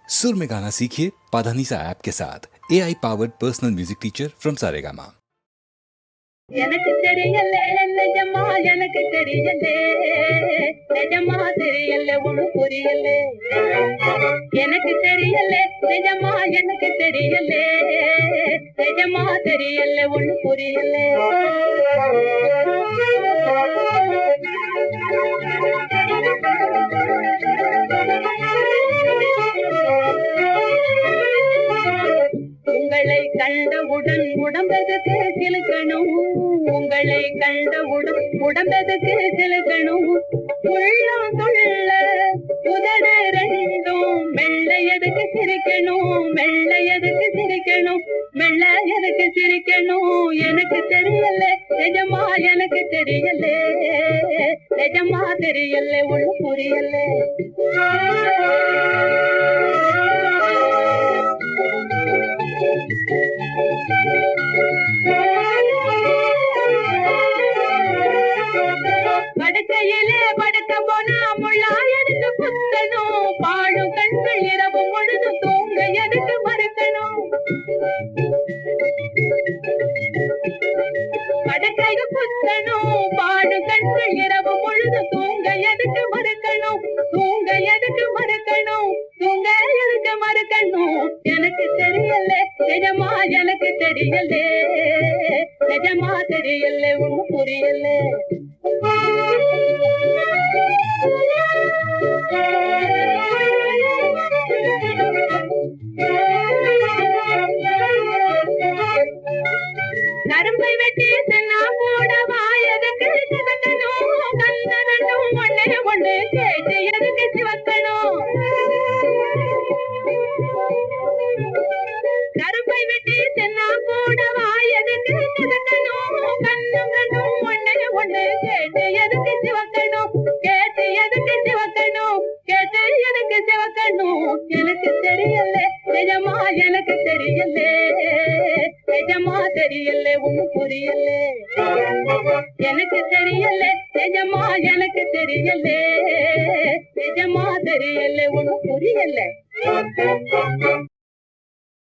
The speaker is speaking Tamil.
सुर में गाना सीखिए पाधानीसा ऐप के साथ। AI powered personal music teacher from Saregama. எனக்கு தெரியல நிஜமா எனக்கு தெரியல நிஜமா தெரியல ஒண்ணு புரியல எனக்கு தெரியல நிஜமா எனக்கு தெரியல நிஜமா தெரியல ஒண்ணு புரியல உங்களை கண்டவுடன் உடம்பெதுக்கு சிலுக்கணும் உங்களை கண்டவுடன் உடம்பெதுக்கு சிலுக்கணும் உள்ளம் துள்ள உதடு ரெண்டும் மெல்ல எதுக்கு சிரிக்கணும் மெல்ல எதுக்கு சிரிக்கணும் மெல்ல எதுக்கு சிரிக்கணும் எனக்கு தெரியல நிஜமா எனக்கு தெரியல நிஜமா தெரியல ஒண்ணு புரியல படுக்கையிலே படுக்க போனா முள்ளா எதுக்கு குத்தணும் பாடும் கண்கள் இரவு பொழுது தூங்க எதுக்கு மறுக்கணும் படுக்கைக்கு குத்தணும் பாடும் கண்கள் இரவு பொழுது தூங்க எதுக்கு மறுக்கணும் தூங்க எதுக்கு மறுக்கணும் தூங்க எதுக்கு மறுக்கணும் எனக்கு தெரியல நிஜமா எனக்கு தெரியல நிஜமா தெரியல ஒண்ணு புரியல கரும்பை வெட்டி தென்னா போட வாயதுக்கு சிவக்கணும் கண்ண ரெண்டும் ஒண்ணே ஒண்ணு கேட்டு எதுக்கு சிவக்கணும் கரும்பை வெட்டி தென்னா போட வாயதுக்கு சிவக்கணும் கண்ணம் ரெண்டும் ஒண்ணே ஒண்ணு கேட்டு எதுக்கு சிவக்கணும் கேட்டு எதுக்கு சிவக்கணும் கேட்டு எதுக்கு சிவக்கணும் எனக்கு தெரியல நிஜமா எனக்கு தெரியல நிஜமா தெரியல ஒண்ணு புரியல எனக்கு தெரியல நிஜமா எனக்கு தெரியல நிஜமா தெரியல ஒண்ணு புரியல